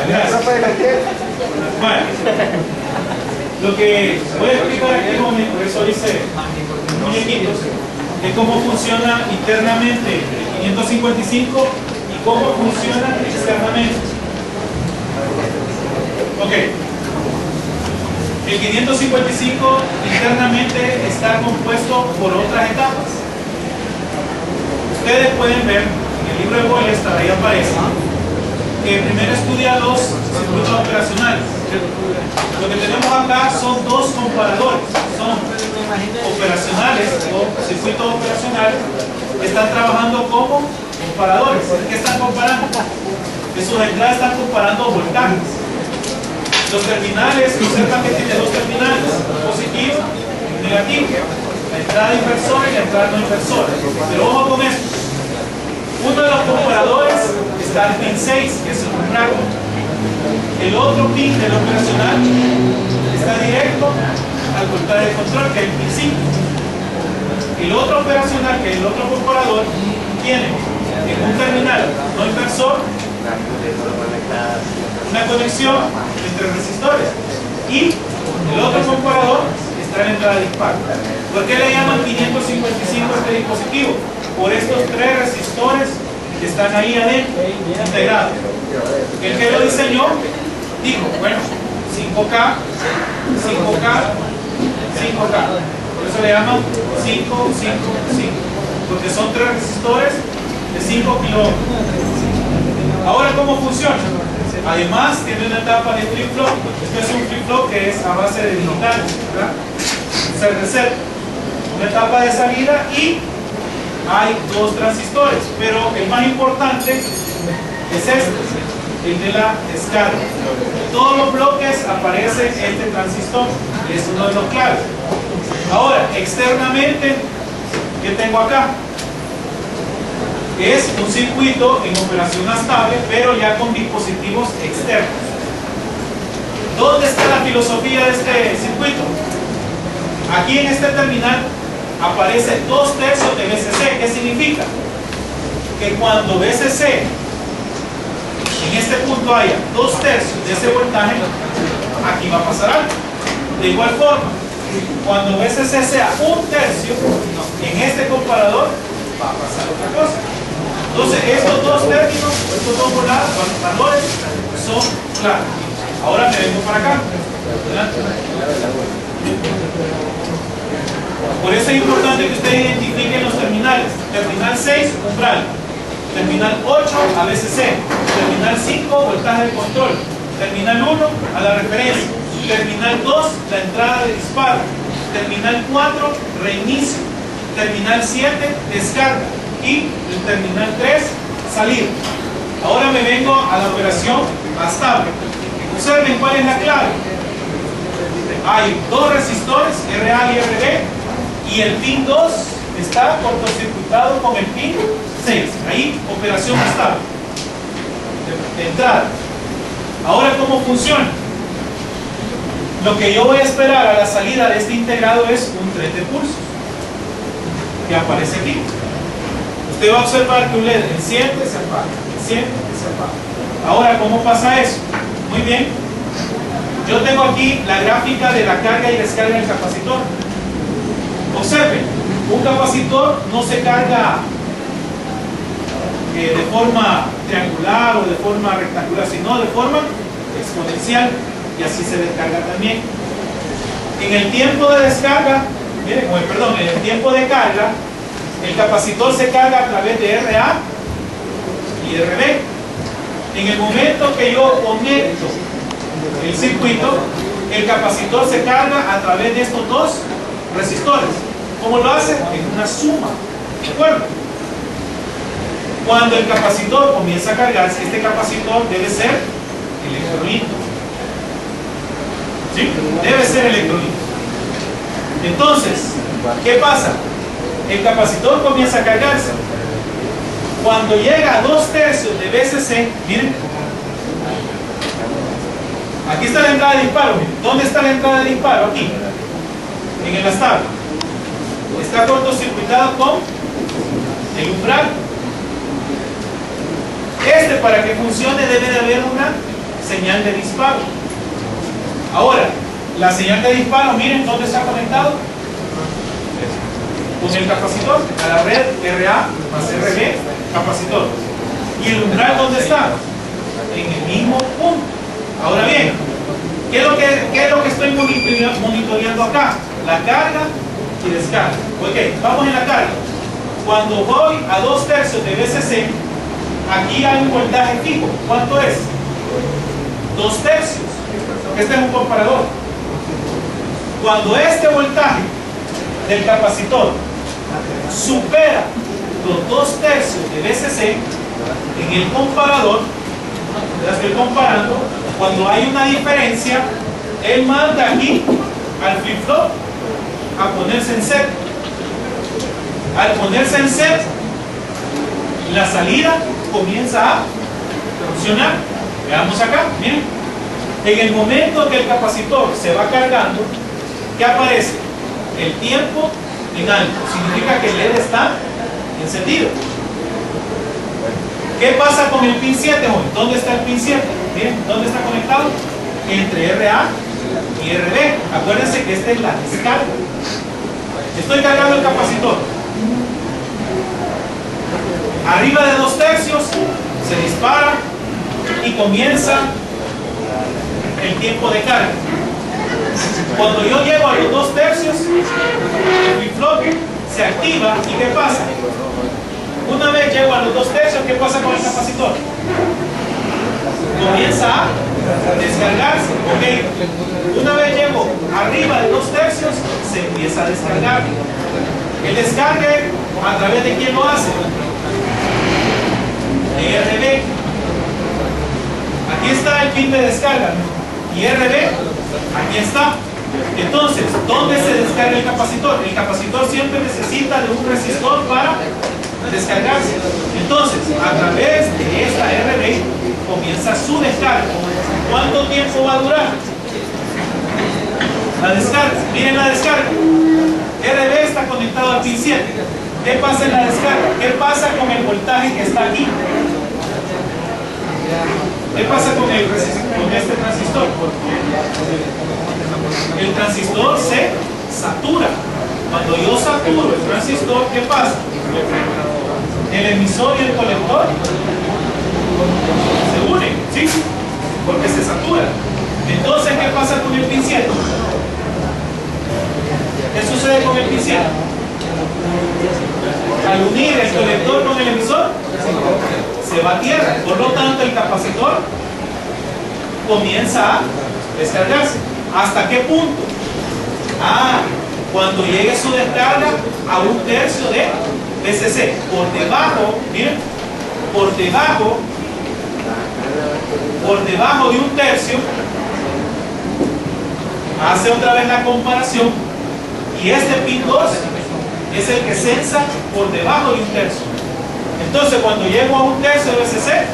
Gracias. Bueno, lo que voy a explicar aquí un momento, eso dice muñequitos, es cómo funciona internamente el 555 y cómo funciona externamente. Ok. El 555 internamente está compuesto por otras etapas. Ustedes pueden ver, en el libro de Boylestar, ahí aparece, que primero estudia los circuitos operacionales. Lo que tenemos acá son dos comparadores, son operacionales o circuitos operacionales que están trabajando como comparadores. ¿Qué están comparando? De sus entradas están comparando voltajes. Los terminales, observan que tiene dos terminales, positivo y negativo, la entrada inversora y la entrada no inversora. Pero ojo con esto, uno de los comparadores está el pin 6, que es el umbral. El otro pin del operacional está directo al voltaje de control, que es el pin 5. El otro operacional, que es el otro comparador, tiene en un terminal no inversor una conexión entre resistores y el otro comparador está en la entrada dispar. ¿Por qué le llaman 555 a este dispositivo? Por estos tres resistores que están ahí adentro, integrados. El que lo diseñó dijo, bueno, 5K, 5K, 5K. Por eso le llaman 5, 5, 5. Porque son tres resistores de 5 kilómetros. Ahora, ¿cómo funciona? Además, tiene una etapa de flip-flop. Este es un flip-flop que es a base de digitales, ¿verdad? Set reset. Una etapa de salida y hay dos transistores, pero el más importante es este, el de la descarga. En todos los bloques aparece este transistor, es uno de los claves. Ahora, externamente, ¿qué tengo acá? Es un circuito en operación estable, pero ya con dispositivos externos. ¿Dónde está la filosofía de este circuito? Aquí en este terminal aparece 2/3 de VCC. ¿Qué significa? Que cuando VCC en este punto haya 2/3 de ese voltaje, aquí va a pasar algo. De igual forma, cuando VCC sea 1/3 en este comparador, va a pasar otra cosa. Entonces, estos dos términos, estos dos valores son claros. Ahora me vengo para acá. Por eso es importante que ustedes identifiquen los terminales. Terminal 6, umbral. Terminal 8, ABCC. Terminal 5, voltaje de control. Terminal 1, a la referencia. Terminal 2, la entrada de disparo. Terminal 4, reinicio. Terminal 7, descarga. Y el terminal 3, salida. Ahora me vengo a la operación estable. Observen cuál es la clave. Hay dos resistores, RA y RB, y el pin 2 está cortocircuitado con el pin 6. Ahí, operación estable. De entrada. Ahora, ¿cómo funciona? Lo que yo voy a esperar a la salida de este integrado es un tren de pulsos que aparece aquí. Usted va a observar que un LED enciende, se apaga, enciende, se apaga. Ahora, ¿cómo pasa eso? Muy bien. Yo tengo aquí la gráfica de la carga y descarga del capacitor. Observen, un capacitor no se carga de forma triangular o de forma rectangular, sino de forma exponencial, y así se descarga también. En el tiempo de descarga, miren, perdón, en el tiempo de carga, el capacitor se carga a través de RA y RB. En el momento que yo conecto el circuito, el capacitor se carga a través de estos dos resistores. ¿Cómo lo hace? En una suma. ¿De acuerdo? Cuando el capacitor comienza a cargarse, este capacitor debe ser electrolito. ¿Sí? Debe ser electrolito. Entonces, ¿qué pasa? El capacitor comienza a cargarse. Cuando llega a 2/3 de VCC, miren, aquí está la entrada de disparo. Miren. ¿Dónde está la entrada de disparo? Aquí, en el estable. Está cortocircuitado con el umbral. Para que funcione debe de haber una señal de disparo. Ahora, la señal de disparo, miren dónde está conectado. Con el capacitor, a la red RA más RB, capacitor. ¿Y el umbral dónde está? En el mismo punto. Ahora bien, ¿qué es lo que estoy monitoreando acá? La carga y descarga. Ok, vamos en la carga. Cuando voy a 2/3 de VCC, aquí hay un voltaje fijo. ¿Cuánto es? 2/3. Este es un comparador. Cuando este voltaje del capacitor supera los 2/3 de VCC, en el comparador, ya estoy comparando, cuando hay una diferencia, él manda aquí al flip-flop a ponerse en set. Al ponerse en set, la salida comienza a funcionar. Veamos acá, miren. En el momento que el capacitor se va cargando, ¿qué aparece? El tiempo en alto. Significa que el LED está encendido. ¿Qué pasa con el pin 7 hoy? ¿Dónde está el pin 7? Miren, ¿dónde está conectado? Entre RA y RB. Acuérdense que esta es la descarga. Estoy cargando el capacitor. Arriba de 2/3 se dispara y comienza el tiempo de carga. Cuando yo llego a los 2/3, el flip-flop se activa. ¿Y qué pasa? Una vez llego a los 2/3, ¿qué pasa con el capacitor? Comienza a descargarse. ¿Ok? Una vez llego arriba de 2/3, se empieza a descargar. El descargue, ¿a través de quién lo hace? De RB. Aquí está el pin de descarga. Y RB, aquí está. Entonces, ¿dónde se descarga el capacitor? El capacitor siempre necesita de un resistor para descargarse. Entonces, a través de esta RB comienza su descarga. ¿Cuánto tiempo va a durar? La descarga. Miren la descarga. RB está conectado al pin 7. ¿Qué pasa en la descarga? ¿Qué pasa con el voltaje que está aquí? ¿Qué pasa con este transistor? El transistor se satura. Cuando yo saturo el transistor, ¿qué pasa? El emisor y el colector se unen, ¿sí? Porque se satura. Entonces, ¿qué pasa con el pin 7? ¿Qué sucede con el pin 7? Al unir el colector con el emisor, se va a tierra. Por lo tanto, el capacitor comienza a descargarse. ¿Hasta qué punto? Cuando llegue su descarga a 1/3 de VCC. Por debajo, miren, por debajo de 1/3, hace otra vez la comparación, y este pin 2 es el que sensa por debajo de 1/3. Entonces, cuando llego a 1/3 de VCC,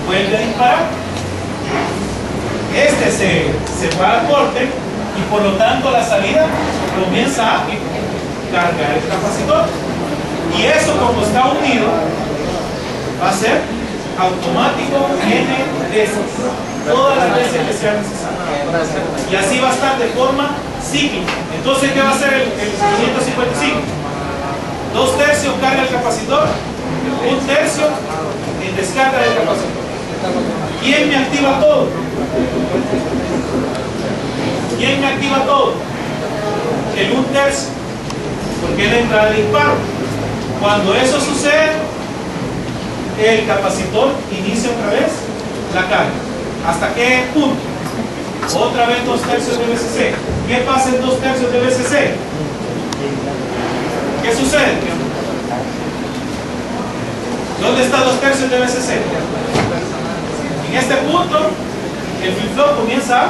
vuelve a disparar. Este se va al corte y por lo tanto la salida comienza a cargar el capacitor. Y eso, como está unido, va a ser automático N veces, todas las veces que sea necesario. Y así va a estar de forma cíclica. Entonces, ¿qué va a hacer el 555? 2/3 carga el capacitor, 1/3 en descarga del capacitor. ¿Quién me activa todo? ¿Quién me activa todo? El 1/3, porque es la entrada de disparo. Cuando eso sucede, el capacitor inicia otra vez la carga. ¿Hasta qué punto? Otra vez 2/3 de VCC. ¿Qué pasa en 2/3 de VCC? ¿Qué sucede? ¿Dónde está 2/3 de VCC? En este punto, el flip-flop comienza a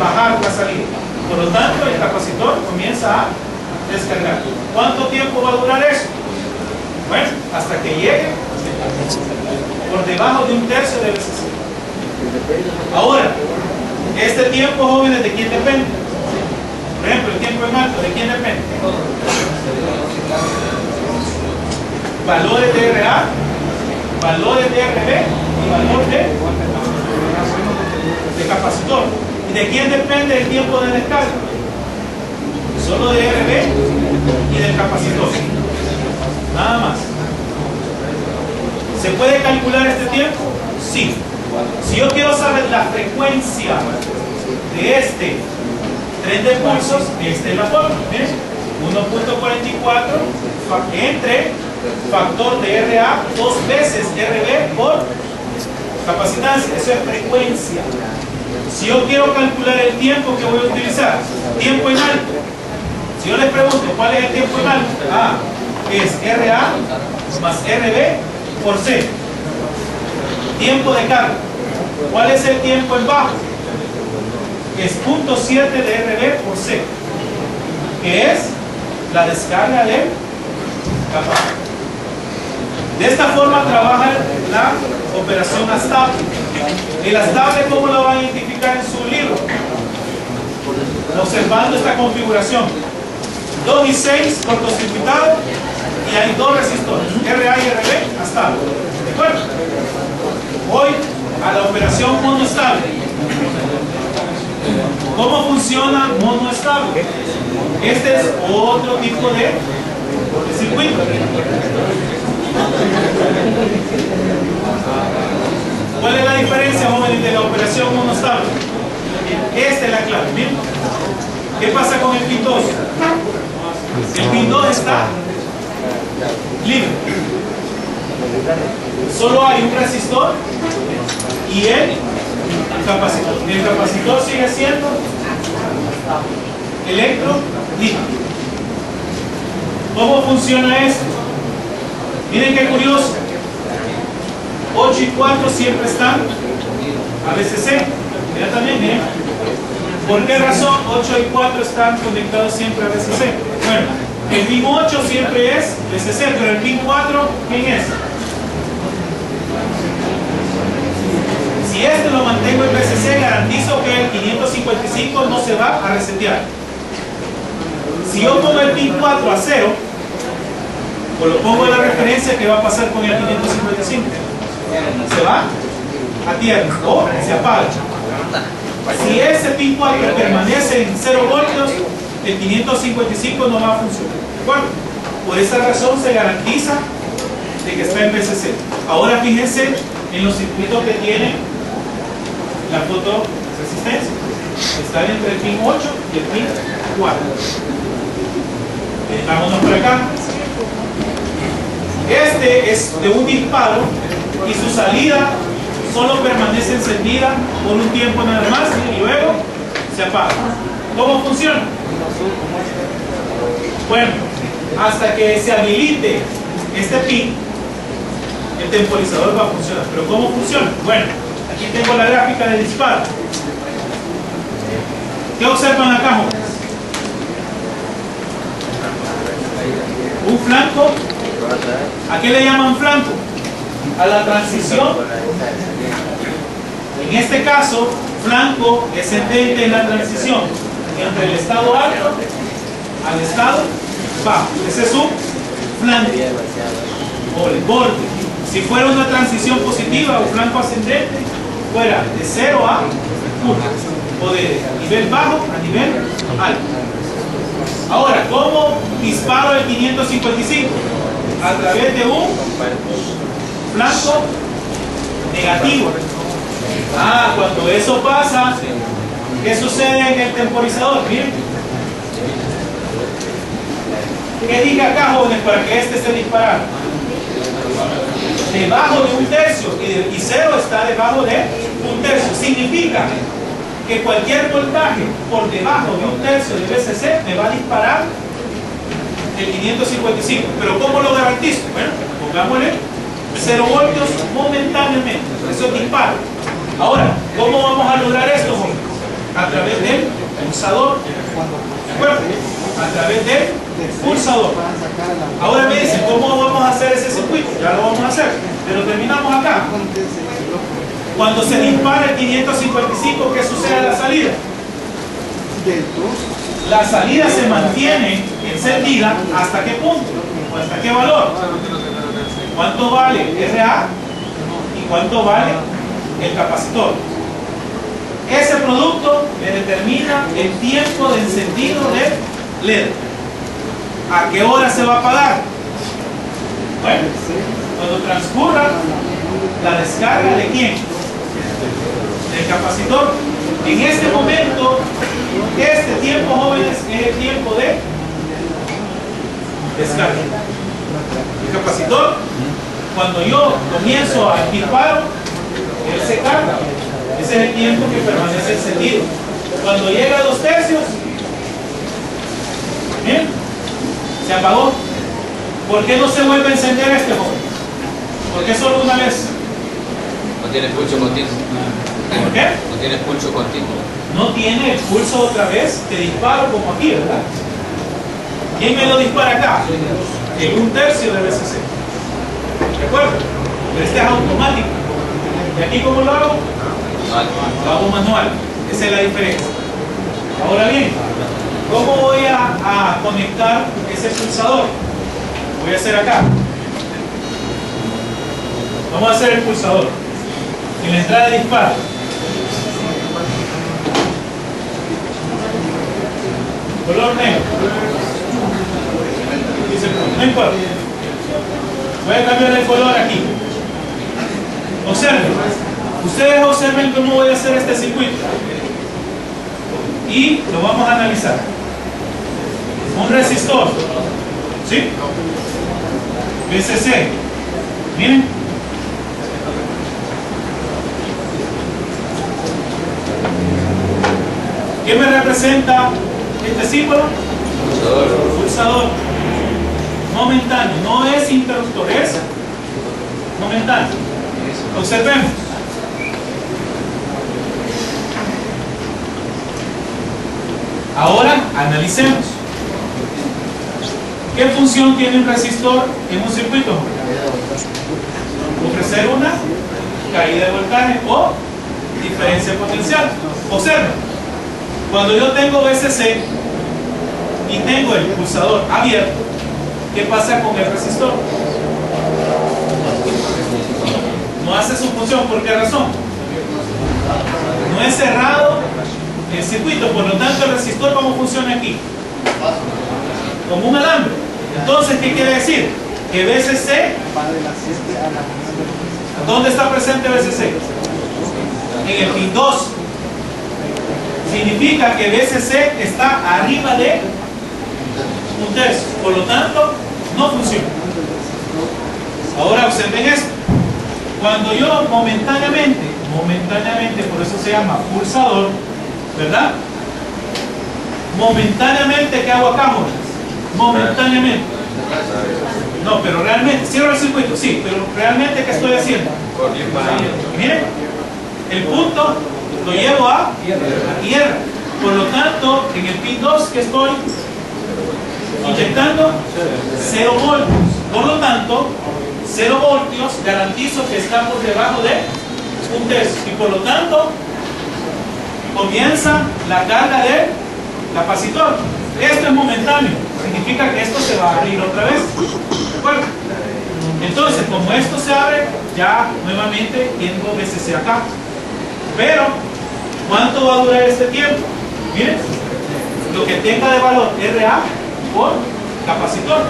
bajar la salida. Por lo tanto, el capacitor comienza a descargar. ¿Cuánto tiempo va a durar eso? Bueno, hasta que llegue por debajo de 1/3 de VCC. Ahora, este tiempo, jóvenes, ¿de quién depende? Por ejemplo, el tiempo en alto, ¿de quién depende? Valores de RA, valores de RB y valor de de capacitor. ¿Y de quién depende el tiempo de descarga? Solo de RB y del capacitor. Nada más. ¿Se puede calcular este tiempo? Sí. Si yo quiero saber la frecuencia de este tren de pulsos, esta es la fórmula. 1.44 entre factor de RA 2 veces RB por capacitancia. Eso es frecuencia. Si yo quiero calcular el tiempo que voy a utilizar, tiempo en alto. Si yo les pregunto cuál es el tiempo en alto, es RA más RB por C. Tiempo de carga. ¿Cuál es el tiempo en bajo? Es 0.7 de RB por C, que es la descarga de capacitor. De esta forma trabaja la operación astable. El astable, ¿cómo lo van a identificar en su libro? Observando esta configuración. 2 y 6 cortocircuitado y hay 2 resistores, RA y RB, astable. ¿De acuerdo? Voy a la operación monoestable. ¿Cómo funciona monoestable? Este es otro tipo de circuito. ¿Cuál es la diferencia, jóvenes, de la operación monoestable? Esta es la clave. ¿Bien? ¿Qué pasa con el pin 2? El pin 2 está libre. Solo hay un resistor y el capacitor. El capacitor sigue siendo electrolítico. ¿Cómo funciona esto? Miren qué curioso. 8 y 4 siempre están ABCC. Mira también, miren. ¿Por qué razón 8 y 4 están conectados siempre a BCC? Bueno, el pin 8 siempre es BCC, pero el pin 4, ¿quién es? Si este lo mantengo en BCC, garantizo que el 555 no se va a resetear. Si yo pongo el pin 4 a 0, o lo pongo en la referencia, ¿qué va a pasar con el 555? Se va a tierra o se apaga. Si ese pin 4 permanece en 0 voltios, el 555 no va a funcionar. ¿De acuerdo? Por esa razón se garantiza de que está en BCC. Ahora fíjense en los circuitos que tienen la fotoresistencia. Están entre el pin 8 y el pin 4. Vámonos por acá. Este es de un disparo y su salida solo permanece encendida por un tiempo nada más y luego se apaga. ¿Cómo funciona? Bueno, hasta que se habilite este pin, el temporizador va a funcionar. ¿Pero cómo funciona? Bueno, aquí tengo la gráfica de disparo. ¿Qué observan acá, jóvenes? Un flanco. ¿A qué le llaman flanco? A la transición. En este caso, flanco descendente en la transición entre el estado alto al estado bajo. Ese es un flanco o el borde. Si fuera una transición positiva o flanco ascendente, fuera de 0 a 1 o de nivel bajo a nivel alto. Ahora, ¿cómo disparo el 555? A través de un flanco negativo. Cuando eso pasa, ¿qué sucede en el temporizador? Miren. ¿Qué diga acá, jóvenes, para que este esté disparado? Debajo de 1/3 y 0 está debajo de 1/3. Significa que cualquier voltaje por debajo de 1/3 de BCC me va a disparar el 555. ¿Pero cómo lo garantizo? Bueno, pongámosle 0 voltios momentáneamente. Eso es disparo. Ahora, ¿cómo vamos a lograr esto, jóvenes? A través del pulsador. ¿De acuerdo? A través del pulsador. Ahora me dicen, ¿cómo vamos a hacer ese circuito? Ya lo vamos a hacer. Pero terminamos acá. Cuando se dispara el 555, ¿qué sucede a la salida? La salida se mantiene encendida ¿hasta qué punto? ¿O hasta qué valor? ¿Cuánto vale RA? ¿Y cuánto vale el capacitor? Ese producto me determina el tiempo de encendido del LED. ¿A qué hora se va a apagar? Bueno, cuando transcurra la descarga de ¿quién? Del capacitor. En este momento, este tiempo, jóvenes, es el tiempo de descarga. El capacitor, cuando yo comienzo a disparo, él se carga. Ese es el tiempo que permanece encendido. Cuando llega a 2/3, ¿bien? Se apagó. ¿Por qué no se vuelve a encender este joven? ¿Por qué solo una vez? No tiene pulso continuo. ¿Por qué? No tiene pulso continuo. No tiene el pulso otra vez de disparo como aquí, ¿verdad? ¿Quién me lo dispara acá? En 1/3 de VCC. ¿De acuerdo? Pero este es automático. ¿Y aquí cómo lo hago? Lo hago manual. Esa es la diferencia. Ahora bien, ¿cómo voy a conectar ese pulsador? Voy a hacer acá. Vamos a hacer el pulsador en la entrada de disparo. Color negro. No importa. Voy a cambiar el color aquí. Observen. Ustedes observen cómo voy a hacer este circuito. Y lo vamos a analizar. Un resistor. ¿Sí? VCC. Miren. ¿Qué me representa este símbolo? Pulsador. Momentáneo. No es interruptor, es momentáneo. Observemos. Ahora analicemos. ¿Qué función tiene un resistor en un circuito? Ofrecer una caída de voltaje o diferencia potencial. Observen. Cuando yo tengo VCC y tengo el pulsador abierto, ¿qué pasa con el resistor? No hace su función. ¿Por qué razón? No es cerrado el circuito, por lo tanto el resistor, ¿cómo funciona aquí? Como un alambre. Entonces, ¿qué quiere decir? Que VCC, ¿dónde está presente VCC? En el pin 2. Significa que VCC está arriba de 1/3, por lo tanto no funciona. Ahora observen esto. Cuando yo momentáneamente, por eso se llama pulsador, ¿verdad? Momentáneamente, ¿qué hago acá, jóvenes? Momentáneamente. No, pero realmente, cierro el circuito, sí, pero realmente, ¿qué estoy haciendo? Miren, el punto lo llevo a tierra. Por lo tanto, en el pin 2 que estoy inyectando 0 voltios. Por lo tanto, 0 voltios garantizo que está por debajo de 1/3. Y por lo tanto, comienza la carga del capacitor. Esto es momentáneo. Significa que esto se va a abrir otra vez. ¿De acuerdo? Entonces, como esto se abre, ya nuevamente tengo VCC acá. Pero, ¿cuánto va a durar este tiempo? Miren, lo que tenga de valor RA por capacitor.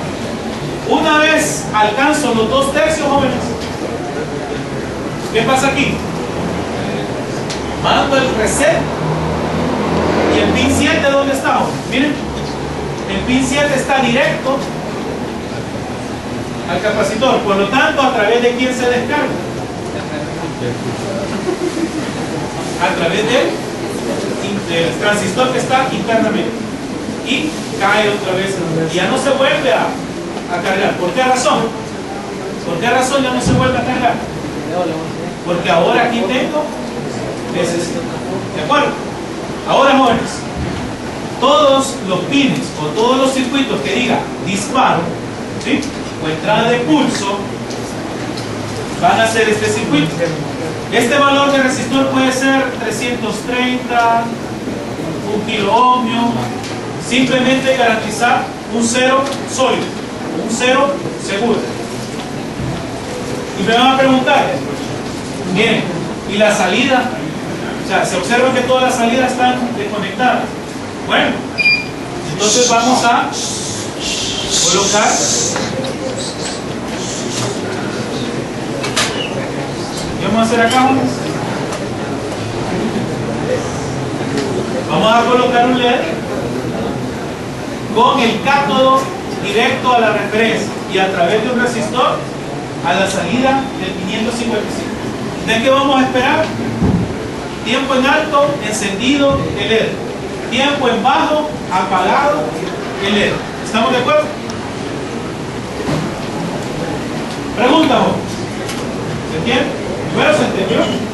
Una vez alcanzo los 2/3, jóvenes, ¿qué pasa aquí? Mando el reset. Y el pin 7, ¿dónde está? Miren, el pin 7 está directo al capacitor. Por lo tanto, ¿a través de quién se descarga? A través del transistor que está internamente. Y cae otra vez. Y ya no se vuelve a cargar. ¿Por qué razón? ¿Por qué razón ya no se vuelve a cargar? Porque ahora aquí tengo VCC. ¿De acuerdo? Ahora, jóvenes, todos los pines o todos los circuitos que diga disparo, ¿sí?, o entrada de pulso, van a ser este circuito. Este valor de resistor puede ser 330, 1 kilo ohmio. Simplemente garantizar un 0 sólido, un 0 seguro. Y me van a preguntar, bien, ¿y la salida O sea, se observa que todas las salidas están desconectadas. Bueno, entonces vamos a colocar ¿qué vamos a hacer acá, jóvenes? Vamos a colocar un LED con el cátodo directo a la referencia y a través de un resistor a la salida del 555. ¿De qué vamos a esperar? Tiempo en alto, encendido, el LED. Tiempo en bajo, apagado, el LED. ¿Estamos de acuerdo? Pregunta, ¿se entiende? Primero se entendió.